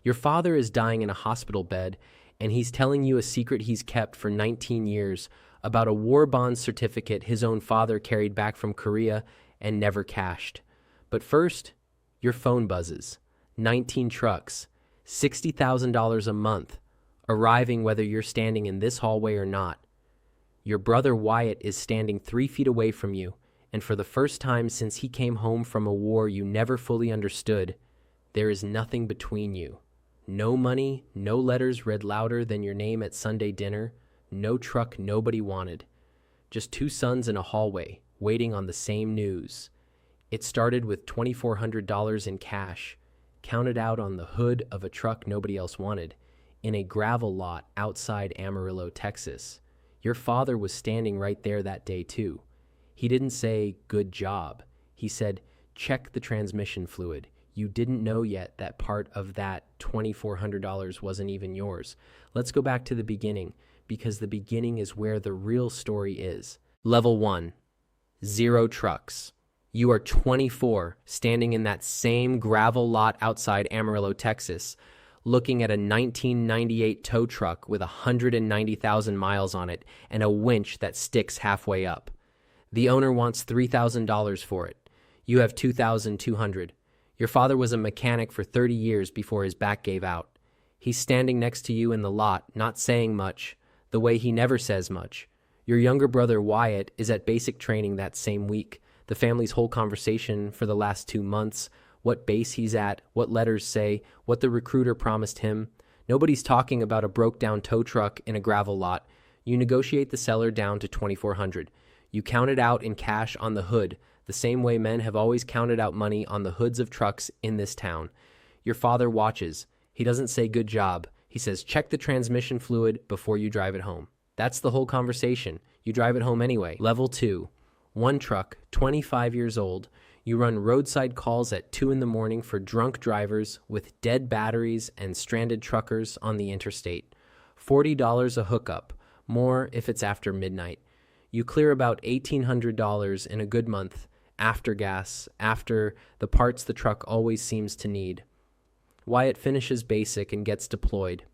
Your father is dying in a hospital bed, and he's telling you a secret he's kept for 19 years about a war bond certificate his own father carried back from Korea and never cashed. But first, your phone buzzes. 19 trucks, $60,000 a month, arriving whether you're standing in this hallway or not. Your brother Wyatt is standing 3 feet away from you, and for the first time since he came home from a war you never fully understood, there is nothing between you. No money, no letters read louder than your name at Sunday dinner, no truck nobody wanted. Just 2 sons in a hallway, waiting on the same news. It started with $2,400 in cash, counted out on the hood of a truck nobody else wanted, in a gravel lot outside Amarillo, Texas. Your father was standing right there that day too. He didn't say, "Good job." He said, "Check the transmission fluid. You didn't know yet that part of that $2,400 wasn't even yours." Let's go back to the beginning, because the beginning is where the real story is. Level 1, 0 trucks. You are 24, standing in that same gravel lot outside Amarillo, Texas, looking at a 1998 tow truck with 190,000 miles on it and a winch that sticks halfway up. The owner wants $3,000 for it. You have $2,200. Your father was a mechanic for 30 years before his back gave out. He's standing next to you in the lot, not saying much, the way he never says much. Your younger brother Wyatt is at basic training that same week. The family's whole conversation for the last 2 months, what base he's at, what letters say, what the recruiter promised him. Nobody's talking about a broke-down tow truck in a gravel lot. You negotiate the seller down to $2,400. You count it out in cash on the hood, the same way men have always counted out money on the hoods of trucks in this town. Your father watches. He doesn't say "good job." He says, "Check the transmission fluid before you drive it home." That's the whole conversation. You drive it home anyway. Level 2, 1 truck, 25 years old. You run roadside calls at 2 in the morning for drunk drivers with dead batteries and stranded truckers on the interstate. $40 a hookup, more if it's after midnight. You clear about $1,800 in a good month, after gas, after the parts the truck always seems to need. Wyatt finishes basic and gets deployed.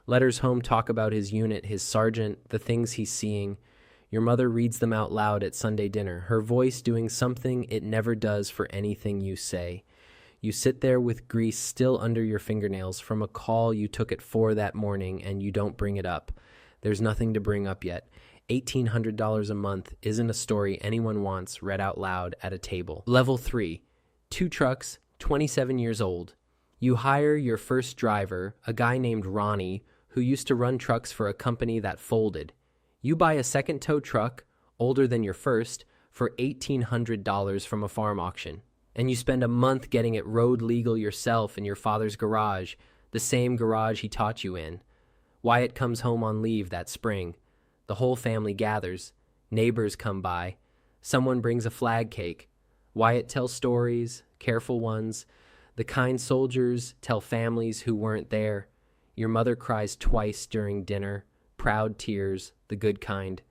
Letters home talk about his unit, his sergeant, the things he's seeing. Your mother reads them out loud at Sunday dinner, her voice doing something it never does for anything you say. You sit there with grease still under your fingernails from a call you took at 4 that morning, and you don't bring it up. There's nothing to bring up yet. $1,800 a month isn't a story anyone wants read out loud at a table. Level 3, 2 trucks, 27 years old. You hire your first driver, a guy named Ronnie, who used to run trucks for a company that folded. You buy a second tow truck, older than your first, for $1,800 from a farm auction. And you spend a month getting it road legal yourself in your father's garage, the same garage he taught you in. Wyatt comes home on leave that spring. The whole family gathers. Neighbors come by. Someone brings a flag cake. Wyatt tells stories, careful ones. The kind soldiers tell families who weren't there. Your mother cries twice during dinner, proud tears, the good kind.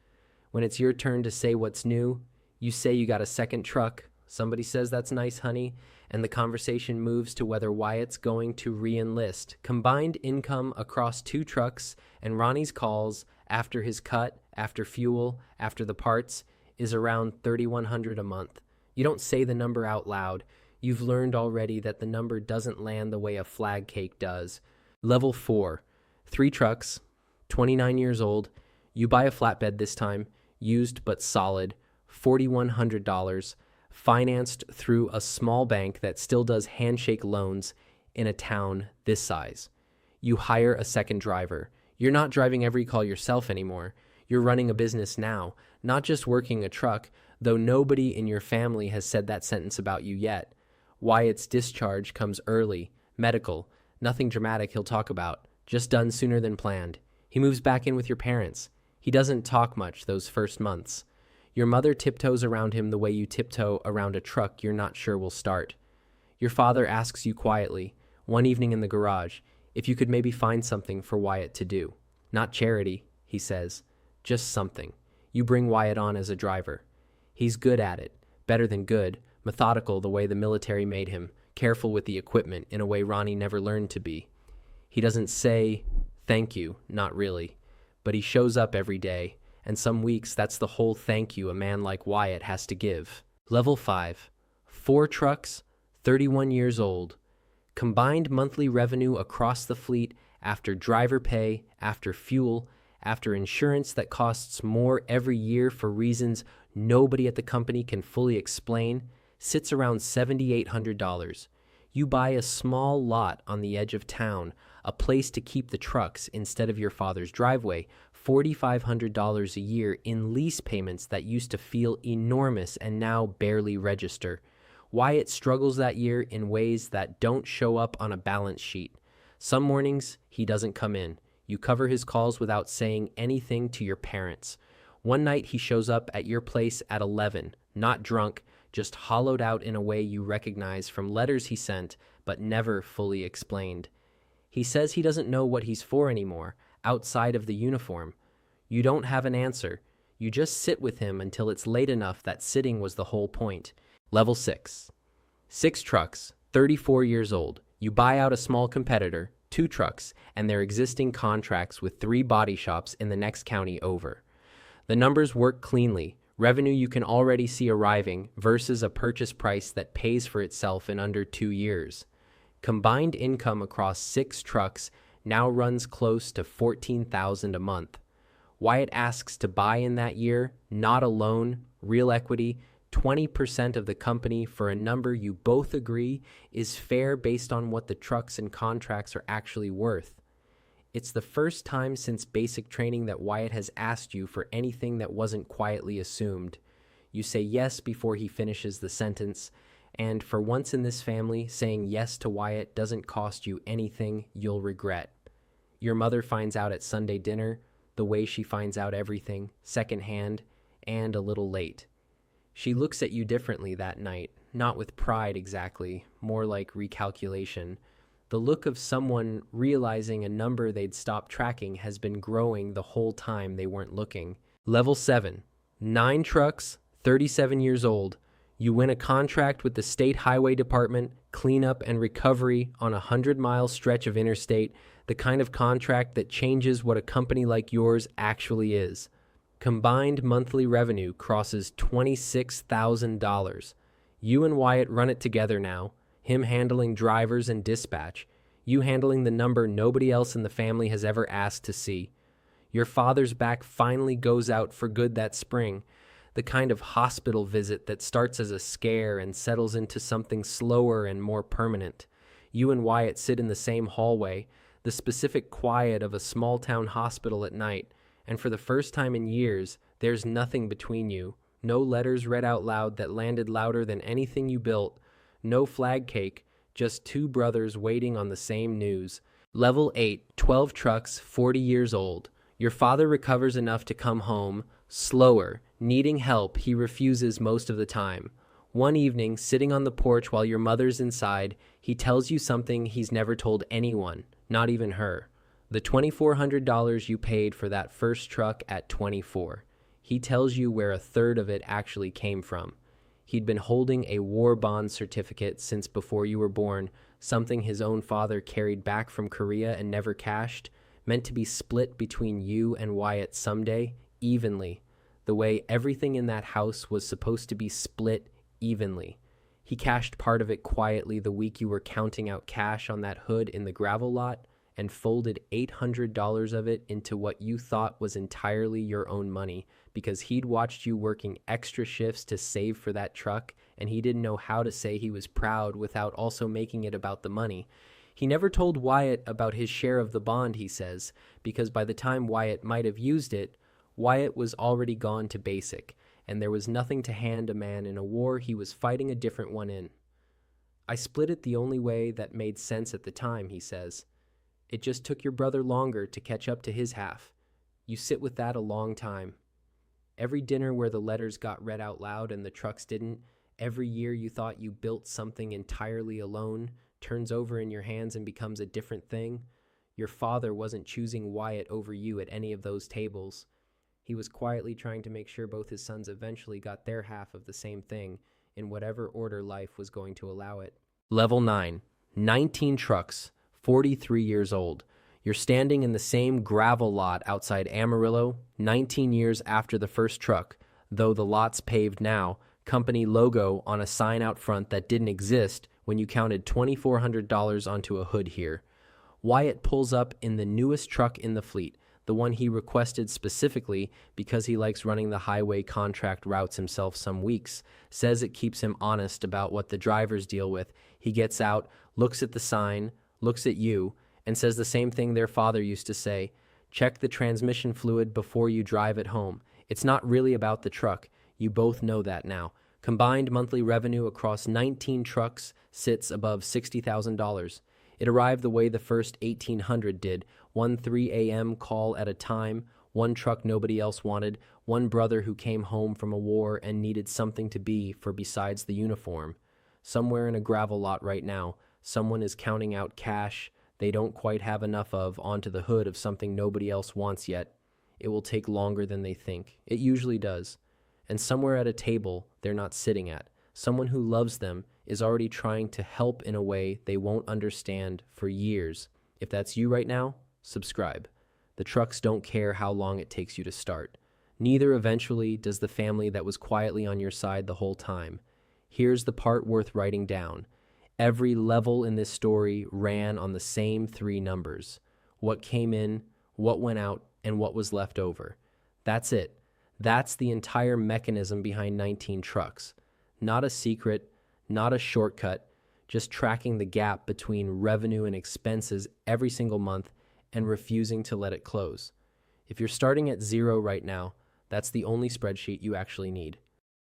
When it's your turn to say what's new, you say you got a second truck. Somebody says, "That's nice, honey," and the conversation moves to whether Wyatt's going to re-enlist. Combined income across 2 trucks and Ronnie's calls after his cut, after fuel, after the parts, is around $3,100 a month. You don't say the number out loud. You've learned already that the number doesn't land the way a flag cake does. Level 4, 3 trucks, 29 years old. You buy a flatbed this time, used but solid, $4,100, financed through a small bank that still does handshake loans in a town this size. You hire a second driver. You're not driving every call yourself anymore. You're running a business now, not just working a truck, though nobody in your family has said that sentence about you yet. Wyatt's discharge comes early, medical, nothing dramatic he'll talk about, just done sooner than planned. He moves back in with your parents. He doesn't talk much those first months. Your mother tiptoes around him the way you tiptoe around a truck you're not sure will start. Your father asks you quietly, one evening in the garage, if you could maybe find something for Wyatt to do. Not charity, he says, just something. You bring Wyatt on as a driver. He's good at it, better than good, methodical the way the military made him, careful with the equipment in a way Ronnie never learned to be. He doesn't say, thank you, not really, but he shows up every day, and some weeks that's the whole thank you a man like Wyatt has to give. Level 5. 4 trucks, 31 years old. Combined monthly revenue across the fleet after driver pay, after fuel, after insurance that costs more every year for reasons nobody at the company can fully explain, sits around $7,800. You buy a small lot on the edge of town, a place to keep the trucks instead of your father's driveway, $4,500 a year in lease payments that used to feel enormous and now barely register. Wyatt struggles that year in ways that don't show up on a balance sheet. Some mornings, he doesn't come in. You cover his calls without saying anything to your parents. One night, he shows up at your place at 11, not drunk, just hollowed out in a way you recognize from letters he sent, but never fully explained. He says he doesn't know what he's for anymore, outside of the uniform. You don't have an answer. You just sit with him until it's late enough that sitting was the whole point. Level 6. 6 trucks, 34 years old. You buy out a small competitor, 2 trucks, and their existing contracts with 3 body shops in the next county over. The numbers work cleanly. Revenue you can already see arriving versus a purchase price that pays for itself in under 2 years. Combined income across 6 trucks now runs close to $14,000 a month. Wyatt asks to buy in that year, not a loan, real equity, 20% of the company for a number you both agree is fair based on what the trucks and contracts are actually worth. It's the first time since basic training that Wyatt has asked you for anything that wasn't quietly assumed. You say yes before he finishes the sentence, and for once in this family, saying yes to Wyatt doesn't cost you anything you'll regret. Your mother finds out at Sunday dinner, the way she finds out everything, secondhand, and a little late. She looks at you differently that night, not with pride exactly, more like recalculation. The look of someone realizing a number they'd stopped tracking has been growing the whole time they weren't looking. Level 7. 9 trucks, 37 years old. You win a contract with the State Highway Department, cleanup and recovery on a 100-mile stretch of interstate, the kind of contract that changes what a company like yours actually is. Combined monthly revenue crosses $26,000. You and Wyatt run it together now, him handling drivers and dispatch, you handling the number nobody else in the family has ever asked to see. Your father's back finally goes out for good that spring, the kind of hospital visit that starts as a scare and settles into something slower and more permanent. You and Wyatt sit in the same hallway, the specific quiet of a small-town hospital at night, and for the first time in years, there's nothing between you. No letters read out loud that landed louder than anything you built. No flag cake, just 2 brothers waiting on the same news. Level 8, 12 trucks, 40 years old. Your father recovers enough to come home, slower, needing help he refuses most of the time. One evening, sitting on the porch while your mother's inside, he tells you something he's never told anyone, not even her. The $2,400 you paid for that first truck at 24. He tells you where a third of it actually came from. He'd been holding a war bond certificate since before you were born, something his own father carried back from Korea and never cashed, meant to be split between you and Wyatt someday, evenly, the way everything in that house was supposed to be split evenly. He cashed part of it quietly the week you were counting out cash on that hood in the gravel lot, and folded $800 of it into what you thought was entirely your own money because he'd watched you working extra shifts to save for that truck, and he didn't know how to say he was proud without also making it about the money. He never told Wyatt about his share of the bond, he says, because by the time Wyatt might have used it, Wyatt was already gone to basic, and there was nothing to hand a man in a war he was fighting a different one in. I split it the only way that made sense at the time, he says. It just took your brother longer to catch up to his half. You sit with that a long time. Every dinner where the letters got read out loud and the trucks didn't, every year you thought you built something entirely alone, turns over in your hands and becomes a different thing. Your father wasn't choosing Wyatt over you at any of those tables. He was quietly trying to make sure both his sons eventually got their half of the same thing, in whatever order life was going to allow it. Level 9, 19 trucks, 43 years old. You're standing in the same gravel lot outside Amarillo, 19 years after the first truck, though the lot's paved now, company logo on a sign out front that didn't exist when you counted $2,400 onto a hood here. Wyatt pulls up in the newest truck in the fleet, the one he requested specifically because he likes running the highway contract routes himself some weeks, says it keeps him honest about what the drivers deal with. He gets out, looks at the sign, looks at you, and says the same thing their father used to say: check the transmission fluid before you drive it home. It's not really about the truck. You both know that now. Combined monthly revenue across 19 trucks sits above $60,000. It arrived the way the first 1,800 did, one 3 a.m. call at a time, one truck nobody else wanted, one brother who came home from a war and needed something to be for besides the uniform. Somewhere in a gravel lot right now, someone is counting out cash they don't quite have enough of onto the hood of something nobody else wants yet. It will take longer than they think. It usually does. And somewhere at a table they're not sitting at, someone who loves them is already trying to help in a way they won't understand for years. If that's you right now, subscribe. The trucks don't care how long it takes you to start. Neither eventually does the family that was quietly on your side the whole time. Here's the part worth writing down. Every level in this story ran on the same 3 numbers: what came in, what went out, and what was left over. That's it. That's the entire mechanism behind 19 trucks. Not a secret, not a shortcut, just tracking the gap between revenue and expenses every single month and refusing to let it close. If you're starting at 0 right now, that's the only spreadsheet you actually need.